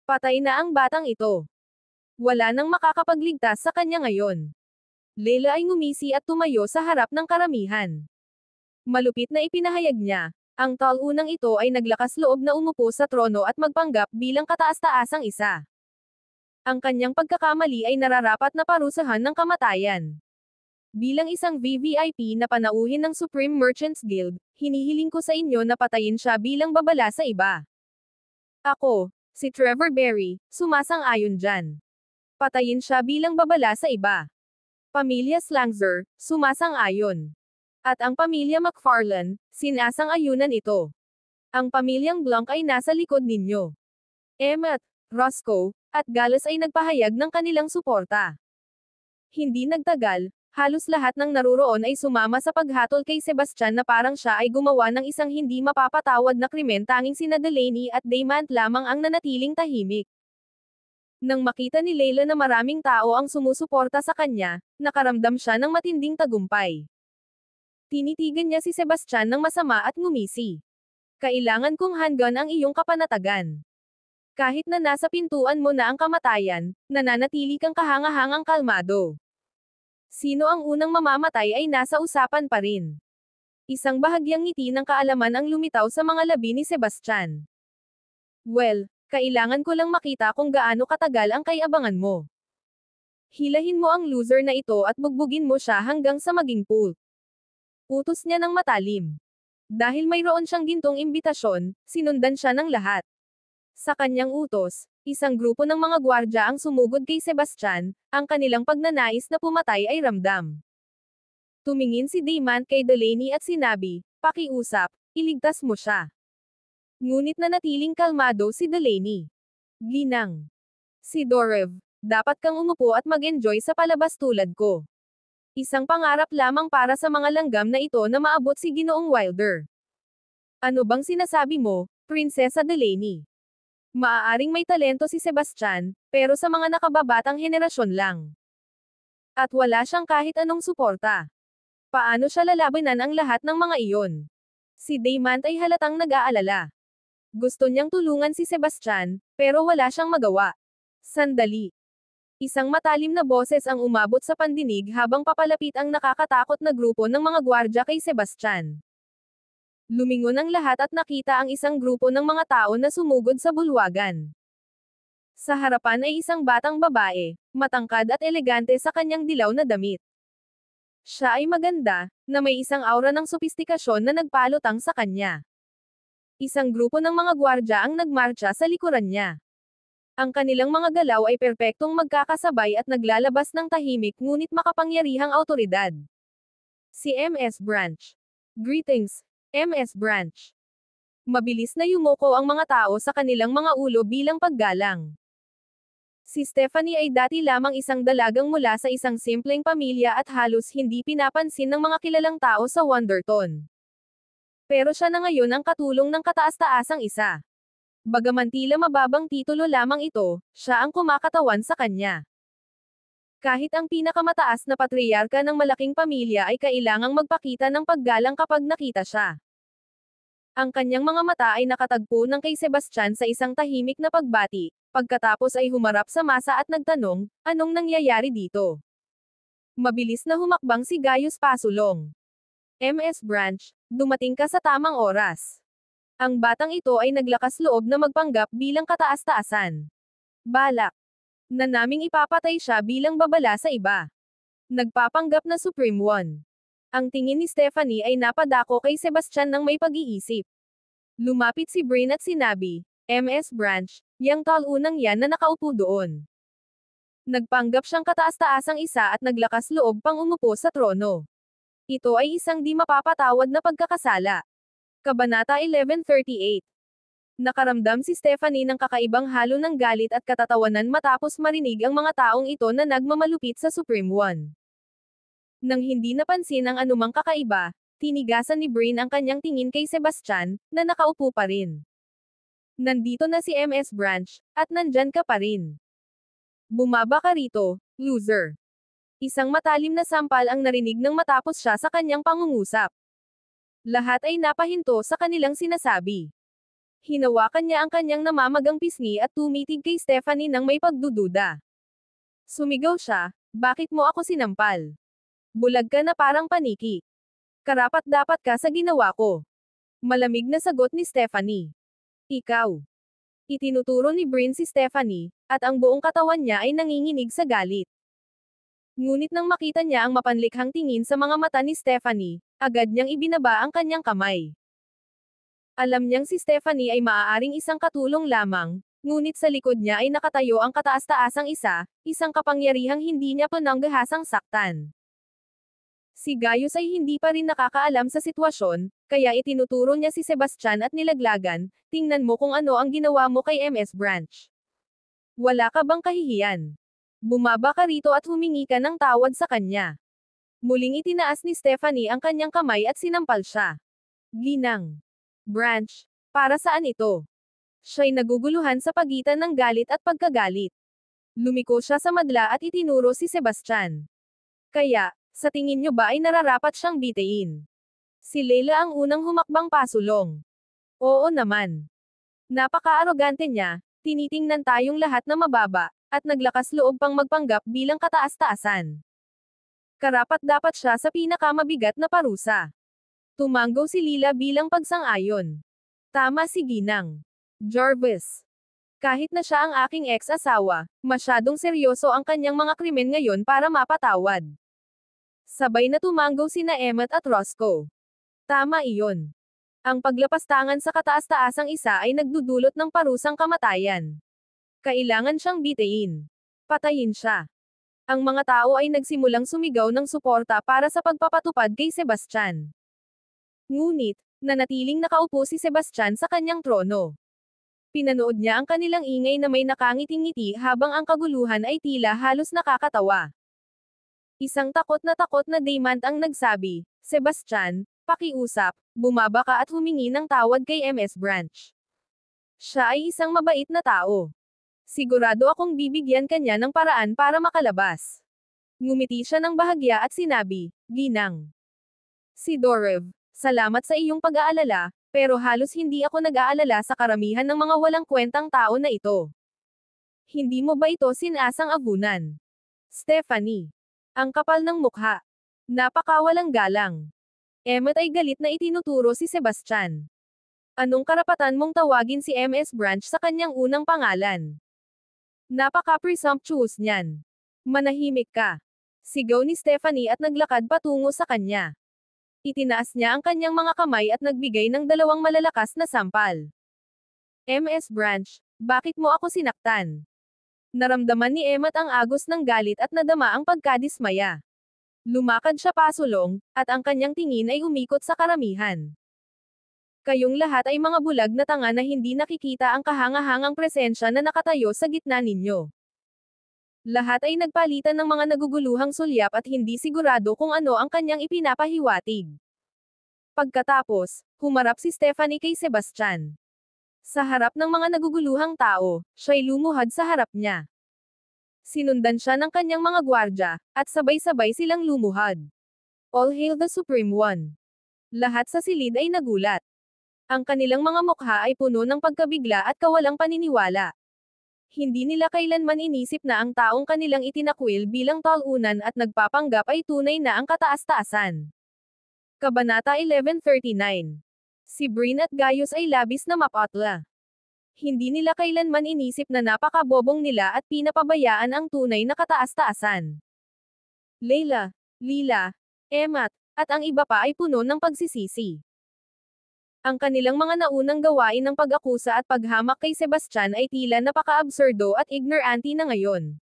Patay na ang batang ito. Wala nang makakapagligtas sa kanya ngayon. Layla ay ngumisi at tumayo sa harap ng karamihan. Malupit na ipinahayag niya, ang talunan ito ay naglakas loob na umupo sa trono at magpanggap bilang kataas-taasang isa. Ang kanyang pagkakamali ay nararapat na parusahan ng kamatayan. Bilang isang VVIP na panauhin ng Supreme Merchants Guild, hinihiling ko sa inyo na patayin siya bilang babala sa iba. Ako, si Trevor Berry, sumasang-ayon dyan. Patayin siya bilang babala sa iba. Pamilya Slangzer, sumasang-ayon. At ang pamilya McFarlane, sinasang-ayunan ito. Ang pamilyang Blanc ay nasa likod ninyo. Emmett, Roscoe, at Gallus ay nagpahayag ng kanilang suporta. Hindi nagtagal, halos lahat ng naruroon ay sumama sa paghatol kay Sebastian na parang siya ay gumawa ng isang hindi mapapatawad na krimen, tanging sina Delaney at Damant lamang ang nanatiling tahimik. Nang makita ni Layla na maraming tao ang sumusuporta sa kanya, nakaramdam siya ng matinding tagumpay. Tinitigan niya si Sebastian ng masama at ngumisi. Kailangan kong handgan ang iyong kapanatagan. Kahit na nasa pintuan mo na ang kamatayan, nananatili kang kahangahangang kalmado. Sino ang unang mamamatay ay nasa usapan pa rin. Isang bahagyang ngiti ng kaalaman ang lumitaw sa mga labi ni Sebastian. Well, kailangan ko lang makita kung gaano katagal ang kaiabangan mo. Hilahin mo ang loser na ito at bugbugin mo siya hanggang sa maging pulp. Utos niya ng matalim. Dahil mayroon siyang gintong imbitasyon, sinundan siya ng lahat. Sa kanyang utos, isang grupo ng mga gwardya ang sumugod kay Sebastian, ang kanilang pagnanais na pumatay ay ramdam. Tumingin si Damant kay Delaney at sinabi, "Pakiusap, iligtas mo siya." Ngunit nanatiling kalmado si Delaney. Ginang. Si Dorev, dapat kang umupo at mag-enjoy sa palabas tulad ko. Isang pangarap lamang para sa mga langgam na ito na maabot si Ginoong Wilder. Ano bang sinasabi mo, Prinsesa Delaney? Maaaring may talento si Sebastian, pero sa mga nakababatang henerasyon lang. At wala siyang kahit anong suporta. Paano siya lalabanan ang lahat ng mga iyon? Si Damant ay halatang nag-aalala. Gusto niyang tulungan si Sebastian, pero wala siyang magawa. Sandali. Isang matalim na boses ang umabot sa pandinig habang papalapit ang nakakatakot na grupo ng mga gwardya kay Sebastian. Lumingon ang lahat at nakita ang isang grupo ng mga tao na sumugod sa bulwagan. Sa harapan ay isang batang babae, matangkad at elegante sa kanyang dilaw na damit. Siya ay maganda, na may isang aura ng sopistikasyon na nagpalutang sa kanya. Isang grupo ng mga gwardya ang nagmarcha sa likuran niya. Ang kanilang mga galaw ay perpektong magkakasabay at naglalabas ng tahimik ngunit makapangyarihang awtoridad. Si MS Branch. Greetings, MS Branch. Mabilis na yumuko ang mga tao sa kanilang mga ulo bilang paggalang. Si Stephanie ay dati lamang isang dalagang mula sa isang simpleng pamilya at halos hindi pinapansin ng mga kilalang tao sa Wonderton. Pero siya na ngayon ang katulong ng kataas-taasang isa. Bagaman tila mababang titulo lamang ito, siya ang kumakatawan sa kanya. Kahit ang pinakamataas na patriarka ng malaking pamilya ay kailangang magpakita ng paggalang kapag nakita siya. Ang kanyang mga mata ay nakatagpo ng kay Sebastian sa isang tahimik na pagbati, pagkatapos ay humarap sa masa at nagtanong, anong nangyayari dito? Mabilis na humakbang si Gaius Pasulong. MS Branch, dumating ka sa tamang oras. Ang batang ito ay naglakas loob na magpanggap bilang kataas-taasan. Balak na naming ipapatay siya bilang babala sa iba. Nagpapanggap na Supreme One. Ang tingin ni Stephanie ay napadako kay Sebastian ng may pag-iisip. Lumapit si Brain at sinabi, MS Branch, yang talunang yan na nakaupo doon. Nagpanggap siyang kataas-taasang isa at naglakas loob pang umupo sa trono. Ito ay isang di mapapatawad na pagkakasala. Kabanata 1138. Nakaramdam si Stephanie ng kakaibang halo ng galit at katatawanan matapos marinig ang mga taong ito na nagmamalupit sa Supreme One. Nang hindi napansin ang anumang kakaiba, tinigasan ni Brain ang kanyang tingin kay Sebastian, na nakaupo pa rin. Nandito na si MS Branch, at nandyan ka pa rin. Bumaba ka rito, loser. Isang matalim na sampal ang narinig nang matapos siya sa kanyang pangungusap. Lahat ay napahinto sa kanilang sinasabi. Hinawakan niya ang kanyang namamagang pisngi at tumitig kay Stephanie nang may pagdududa. Sumigaw siya, bakit mo ako sinampal? Bulag ka na parang paniki. Karapat-dapat ka sa ginawa ko. Malamig na sagot ni Stephanie. Ikaw. Itinuturo ni Brin si Stephanie, at ang buong katawan niya ay nanginginig sa galit. Ngunit nang makita niya ang mapanlikhang tingin sa mga mata ni Stephanie, agad niyang ibinaba ang kanyang kamay. Alam niyang si Stephanie ay maaaring isang katulong lamang, ngunit sa likod niya ay nakatayo ang kataas-taasang isang kapangyarihang hindi niya pananggahasang saktan. Si Gaius ay hindi pa rin nakakaalam sa sitwasyon, kaya itinuturo niya si Sebastian at nilaglagan, tingnan mo kung ano ang ginawa mo kay MS Branch. Wala ka bang kahihiyan? Bumaba ka rito at humingi ka ng tawad sa kanya. Muling itinaas ni Stephanie ang kanyang kamay at sinampal siya. Ginang. Branch, para saan ito? Siya'y naguguluhan sa pagitan ng galit at pagkagalit. Lumiko siya sa madla at itinuro si Sebastian. Kaya, sa tingin niyo ba ay nararapat siyang bitayin? Si Leila ang unang humakbang pasulong. Oo naman. Napaka-arogante niya, tinitingnan tayong lahat na mababa, at naglakas loob pang magpanggap bilang kataas-taasan. Karapat-dapat siya sa pinakamabigat na parusa. Tumanggo si Leila bilang pagsang-ayon. Tama si Ginang. Jarvis. Kahit na siya ang aking ex-asawa, masyadong seryoso ang kanyang mga krimen ngayon para mapatawad. Sabay na tumanggo sina Emmett at Roscoe. Tama iyon. Ang paglapastangan sa kataas-taasang isa ay nagdudulot ng parusang kamatayan. Kailangan siyang bitayin. Patayin siya. Ang mga tao ay nagsimulang sumigaw ng suporta para sa pagpapatupad kay Sebastian. Ngunit, nanatiling nakaupo si Sebastian sa kanyang trono. Pinanood niya ang kanilang ingay na may nakangiting-ngiti habang ang kaguluhan ay tila halos nakakatawa. Isang takot na Daimant ang nagsabi, Sebastian, pakiusap, bumaba ka at humingi ng tawad kay MS Branch. Siya ay isang mabait na tao. Sigurado akong bibigyan kanya ng paraan para makalabas. Ngumiti siya ng bahagya at sinabi, Ginang. Si Dorev, salamat sa iyong pag-aalala, pero halos hindi ako nag-aalala sa karamihan ng mga walang kwentang tao na ito. Hindi mo ba ito sinasang-abunan? Stephanie. Ang kapal ng mukha. Napakawalang galang. Emmett ay galit na itinuturo si Sebastian. Anong karapatan mong tawagin si MS Branch sa kanyang unang pangalan? Napaka-presumptuous niyan. Manahimik ka. Sigaw ni Stephanie at naglakad patungo sa kanya. Itinaas niya ang kanyang mga kamay at nagbigay ng dalawang malalakas na sampal. MS Branch, bakit mo ako sinaktan? Naramdaman ni Emmett ang agos ng galit at nadama ang pagkadismaya. Lumakad siya pasulong, at ang kanyang tingin ay umikot sa karamihan. Kayong lahat ay mga bulag na tanga na hindi nakikita ang kahangahangang presensya na nakatayo sa gitna ninyo. Lahat ay nagpalitan ng mga naguguluhang sulyap at hindi sigurado kung ano ang kanyang ipinapahiwatig. Pagkatapos, humarap si Stephanie kay Sebastian. Sa harap ng mga naguguluhang tao, siya'y lumuhad sa harap niya. Sinundan siya ng kanyang mga gwardya, at sabay-sabay silang lumuhad. All hail the Supreme One. Lahat sa silid ay nagulat. Ang kanilang mga mukha ay puno ng pagkabigla at kawalang paniniwala. Hindi nila kailanman inisip na ang taong kanilang itinakwil bilang talunan at nagpapanggap ay tunay na ang kataas-taasan. Kabanata 1139. Si Brin at Gaius ay labis na mapatla. Hindi nila kailanman inisip na napakabobong nila at pinapabayaan ang tunay na kataas-taasan. Leila, Lila, Emmett, at ang iba pa ay puno ng pagsisisi. Ang kanilang mga naunang gawain ng pag-akusa at paghamak kay Sebastian ay tila napaka-absurdo at ignorante na ngayon.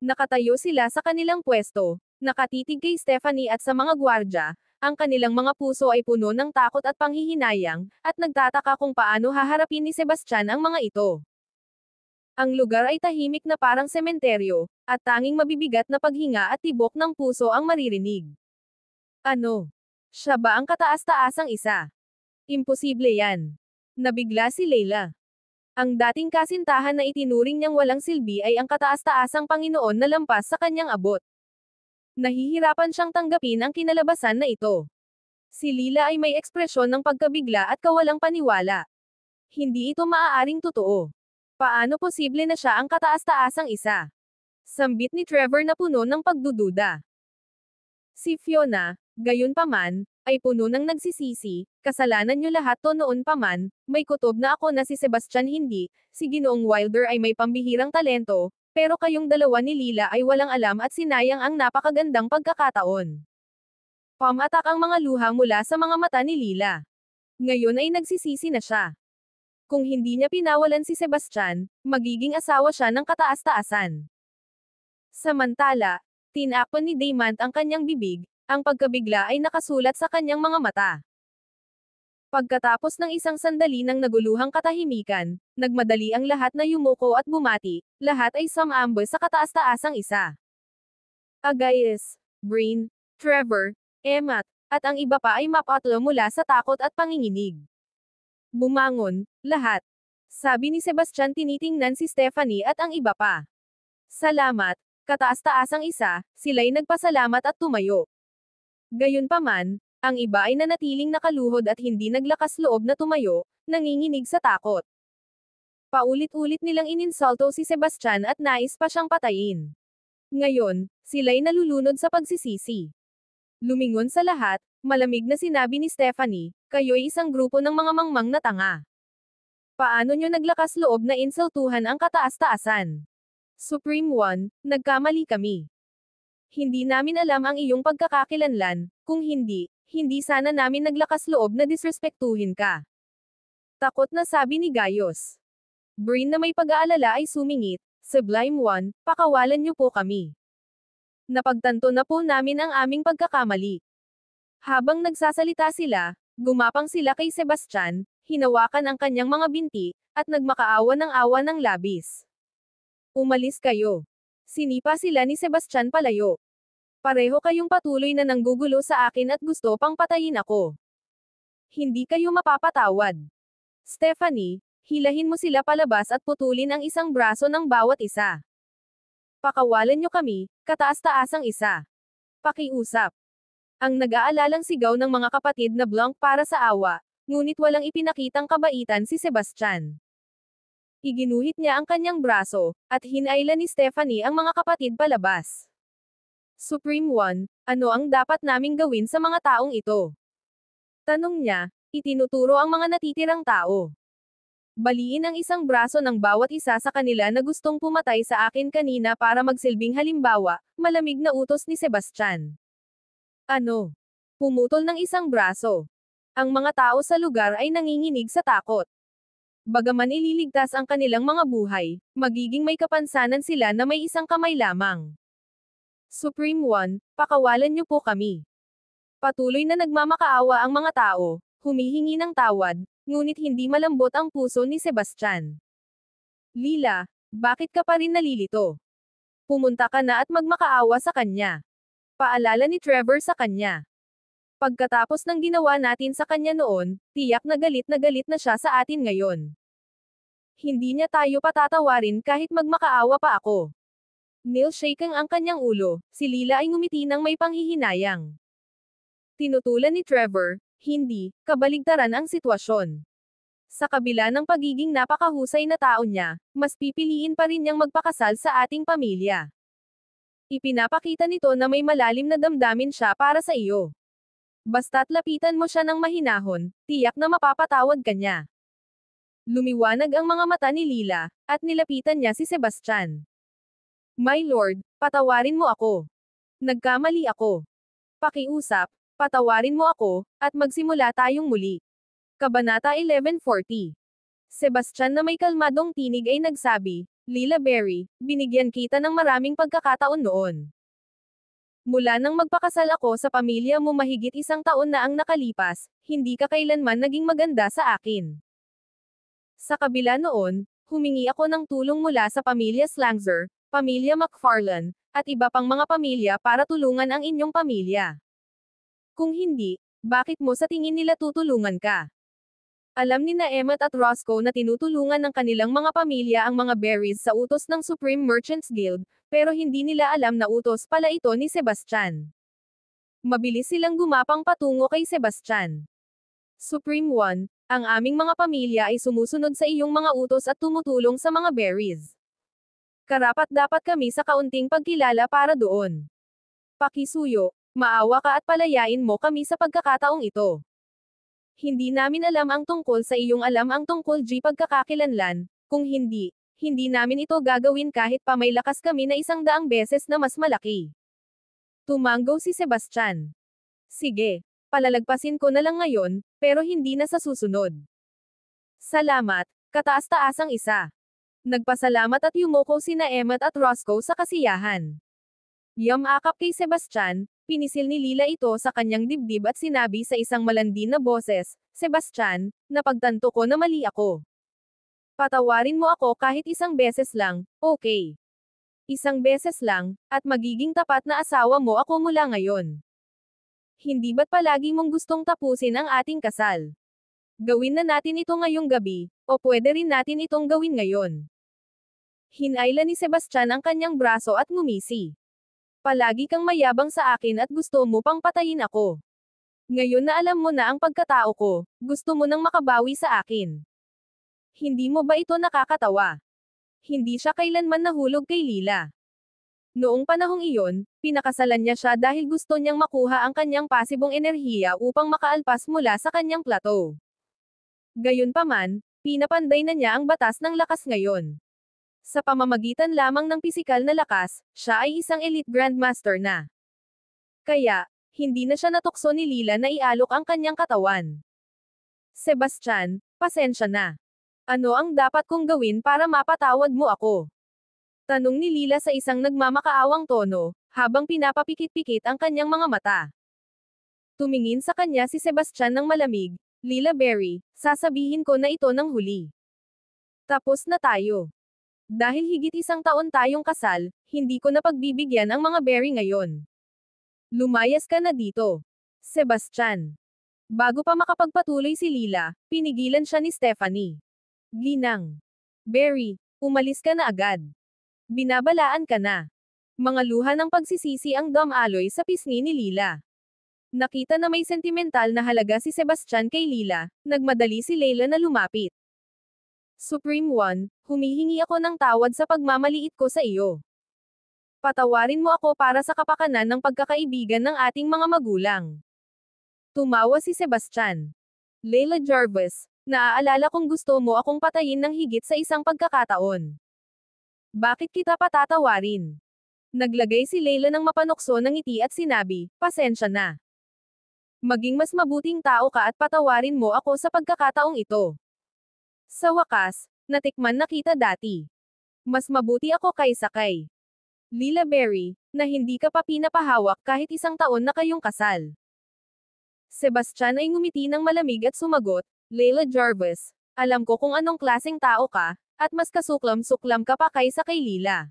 Nakatayo sila sa kanilang pwesto, nakatitig kay Stephanie at sa mga gwardya, ang kanilang mga puso ay puno ng takot at panghihinayang, at nagtataka kung paano haharapin ni Sebastian ang mga ito. Ang lugar ay tahimik na parang sementeryo, at tanging mabibigat na paghinga at tibok ng puso ang maririnig. Ano? Siya ba ang kataas-taasang isa? Imposible yan. Nabigla si Leila. Ang dating kasintahan na itinuring niyang walang silbi ay ang kataas-taasang Panginoon na lampas sa kanyang abot. Nahihirapan siyang tanggapin ang kinalabasan na ito. Si Lila ay may ekspresyon ng pagkabigla at kawalang paniwala. Hindi ito maaaring totoo. Paano posible na siya ang kataas-taasang isa? Sambit ni Trevor na puno ng pagdududa. Si Fiona, Gayunpaman, ay puno ng nagsisisi, kasalanan niyo lahat to noon pa man, may kutob na ako na si Sebastian hindi, si Ginoong Wilder ay may pambihirang talento, pero kayong dalawa ni Lila ay walang alam at sinayang ang napakagandang pagkakataon. Pumatak ang mga luha mula sa mga mata ni Lila. Ngayon ay nagsisisi na siya. Kung hindi niya pinawalan si Sebastian, magiging asawa siya ng kataas-taasan. Samantala, tinakpan ni Damant ang kanyang bibig, ang pagkabigla ay nakasulat sa kanyang mga mata. Pagkatapos ng isang sandali ng naguluhang katahimikan, nagmadali ang lahat na yumuko at bumati, lahat ay sumamba sa kataas-taasang isa. Agayes, Brain, Trevor, Emmat, at ang iba pa ay mapatlo mula sa takot at panginginig. Bumangon, lahat. Sabi ni Sebastian tinitingnan si Stephanie at ang iba pa. Salamat, kataas-taasang isa, sila'y nagpasalamat at tumayo. Gayunpaman, ang iba ay nanatiling nakaluhod at hindi naglakas loob na tumayo, nanginginig sa takot. Paulit-ulit nilang ininsulto si Sebastian at nais pa siyang patayin. Ngayon, sila'y nalulunod sa pagsisisi. Lumingon sa lahat, malamig na sinabi ni Stephanie, kayo'y isang grupo ng mga mangmang na tanga. Paano nyo naglakas loob na insultuhan ang kataas-taasan? Supreme One, nagkamali kami. Hindi namin alam ang iyong pagkakakilanlan, kung hindi, hindi sana namin naglakas loob na disrespektuhin ka. Takot na sabi ni Gaius. Brain na may pag-aalala ay sumingit, Sublime One, pakawalan niyo po kami. Napagtanto na po namin ang aming pagkakamali. Habang nagsasalita sila, gumapang sila kay Sebastian, hinawakan ang kanyang mga binti, at nagmakaawa ng awa ng labis. Umalis kayo. Sinipa sila ni Sebastian palayo. Pareho kayong patuloy na nanggugulo sa akin at gusto pang patayin ako. Hindi kayo mapapatawad. Stephanie, hilahin mo sila palabas at putulin ang isang braso ng bawat isa. Pakawalan niyo kami, kataas-taasang isa. Pakiusap. Ang nag-aalalang sigaw ng mga kapatid na Blanc para sa awa, ngunit walang ipinakitang kabaitan si Sebastian. Iginuhit niya ang kanyang braso, at hinailan ni Stephanie ang mga kapatid palabas. Supreme One, ano ang dapat naming gawin sa mga taong ito? Tanong niya, itinuturo ang mga natitirang tao. Baliin ang isang braso ng bawat isa sa kanila na gustong pumatay sa akin kanina para magsilbing halimbawa, malamig na utos ni Sebastian. Ano? Pumutol ng isang braso. Ang mga tao sa lugar ay nanginginig sa takot. Bagaman ililigtas ang kanilang mga buhay, magiging may kapansanan sila na may isang kamay lamang. Supreme One, pakawalan niyo po kami. Patuloy na nagmamakaawa ang mga tao, humihingi ng tawad, ngunit hindi malambot ang puso ni Sebastian. Lila, bakit ka pa rin nalilito? Pumunta ka na at magmakaawa sa kanya. Paalala ni Trevor sa kanya. Pagkatapos ng ginawa natin sa kanya noon, tiyak na galit na siya sa atin ngayon. Hindi niya tayo patatawarin kahit magmakaawa pa ako. Neil shaking ang kanyang ulo, si Lila ay ngumiti ng may panghihinayang. Tinutulan ni Trevor, hindi, kabaligtaran ang sitwasyon. Sa kabila ng pagiging napakahusay na tao niya, mas pipiliin pa rin niyang magpakasal sa ating pamilya. Ipinapakita nito na may malalim na damdamin siya para sa iyo. Basta't lapitan mo siya ng mahinahon, tiyak na mapapatawad ka niya. Lumiwanag ang mga mata ni Lila, at nilapitan niya si Sebastian. My Lord, patawarin mo ako. Nagkamali ako. Pakiusap, patawarin mo ako, at magsimula tayong muli. Kabanata 1140. Sebastian na may kalmadong tinig ay nagsabi, Lila Berry, binigyan kita ng maraming pagkakataon noon. Mula nang magpakasal ako sa pamilya mo mahigit isang taon na ang nakalipas, hindi ka kailanman naging maganda sa akin. Sa kabila noon, humingi ako ng tulong mula sa pamilya Slangzer, pamilya McFarlane, at iba pang mga pamilya para tulungan ang inyong pamilya. Kung hindi, bakit mo sa tingin nila tutulungan ka? Alam ni na Emmet at Roscoe na tinutulungan ng kanilang mga pamilya ang mga berries sa utos ng Supreme Merchants Guild, pero hindi nila alam na utos pala ito ni Sebastian. Mabilis silang gumapang patungo kay Sebastian. Supreme One, ang aming mga pamilya ay sumusunod sa iyong mga utos at tumutulong sa mga berries. Karapat-dapat kami sa kaunting pagkilala para doon. Pakisuyo, Maawa ka at palayain mo kami sa pagkakataong ito. Hindi namin alam ang tungkol sa iyong alam ang tungkol pagkakakilanlan, kung hindi, hindi namin ito gagawin kahit pa may lakas kami na 100 beses na mas malaki. Tumanggo si Sebastian. Sige, palalagpasin ko na lang ngayon, pero hindi na sa susunod. Salamat, kataas-taasang isa. Nagpasalamat at yumuko sina Emmett at Roscoe sa kasiyahan. Yamakap kay Sebastian, pinisil ni Lila ito sa kanyang dibdib at sinabi sa isang malandi na boses, Sebastian, napagtanto ko na mali ako. Patawarin mo ako kahit isang beses lang, okay? Isang beses lang, at magiging tapat na asawa mo ako mula ngayon. Hindi ba't palagi mong gustong tapusin ang ating kasal? Gawin na natin ito ngayong gabi, o pwede rin natin itong gawin ngayon. Hinayla ni Sebastian ang kanyang braso at ngumisi. Palagi kang mayabang sa akin at gusto mo pang patayin ako. Ngayon na alam mo na ang pagkatao ko, gusto mo nang makabawi sa akin. Hindi mo ba ito nakakatawa? Hindi siya kailanman nahulog kay Lila. Noong panahong iyon, pinakasalan niya siya dahil gusto niyang makuha ang kanyang pasibong enerhiya upang makaalpas mula sa kanyang plateau. Gayunpaman, pinapanday na niya ang batas ng lakas ngayon. Sa pamamagitan lamang ng pisikal na lakas, siya ay isang elite grandmaster na. Kaya, hindi na siya natukso ni Lila na ialok ang kanyang katawan. Sebastian, pasensya na. Ano ang dapat kong gawin para mapatawad mo ako? Tanong ni Lila sa isang nagmamakaawang tono, habang pinapapikit-pikit ang kanyang mga mata. Tumingin sa kanya si Sebastian ng malamig, Lila Berry, sasabihin ko na ito ng huli. Tapos na tayo. Dahil higit 1 taon tayong kasal, hindi ko na pagbibigyan ang mga Berry ngayon. Lumayas ka na dito. Sebastian. Bago pa makapagpatuloy si Lila, pinigilan siya ni Stephanie. Ginang. Berry, umalis ka na agad. Binabalaan ka na. Mga luha ng pagsisisi ang dumaloy sa pisngi ni Lila. Nakita na may sentimental na halaga si Sebastian kay Lila, nagmadali si Layla na lumapit. Supreme One, humihingi ako ng tawad sa pagmamaliit ko sa iyo. Patawarin mo ako para sa kapakanan ng pagkakaibigan ng ating mga magulang. Tumawa si Sebastian. Layla Jarvis, naaalala kong gusto mo akong patayin ng higit sa isang pagkakataon. Bakit kita patatawarin? Naglagay si Layla ng mapanukso ng ngiti at sinabi, pasensya na. Maging mas mabuting tao ka at patawarin mo ako sa pagkakataong ito. Sa wakas, natikman na kita dati. Mas mabuti ako kaysa kay Lila Berry, na hindi ka pa pinapahawak kahit 1 taon na kayong kasal. Sebastian ay ngumiti ng malamig at sumagot, Layla Jarvis, alam ko kung anong klaseng tao ka, at mas kasuklam-suklam ka pa kaysa kay Lila.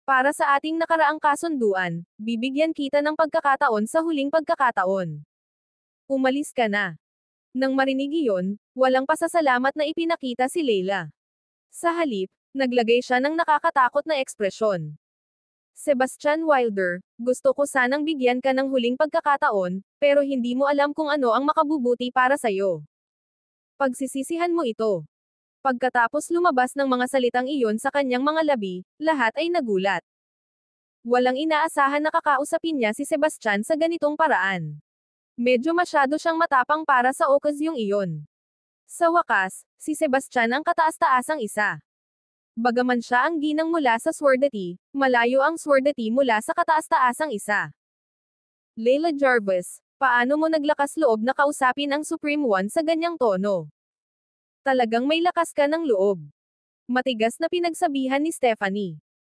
Para sa ating nakaraang kasunduan, bibigyan kita ng pagkakataon sa huling pagkakataon. Umalis ka na. Nang marinig iyon, walang pasasalamat na ipinakita si Layla. Sa halip, naglagay siya ng nakakatakot na ekspresyon. Sebastian Wilder, gusto ko sanang bigyan ka ng huling pagkakataon, pero hindi mo alam kung ano ang makabubuti para sa'yo. Pagsisisihan mo ito. Pagkatapos lumabas ng mga salitang iyon sa kanyang mga labi, lahat ay nagulat. Walang inaasahan na kakausapin niya si Sebastian sa ganitong paraan. Medyo masyado siyang matapang para sa okasyong iyon. Sa wakas, si Sebastian ang kataas-taasang isa. Bagaman siya ang ginang mula sa Swordati, malayo ang Swordati mula sa kataas-taasang isa. Layla Jarvis, paano mo naglakas loob na kausapin ang Supreme One sa ganyang tono? Talagang may lakas ka ng loob. Matigas na pinagsabihan ni Stephanie.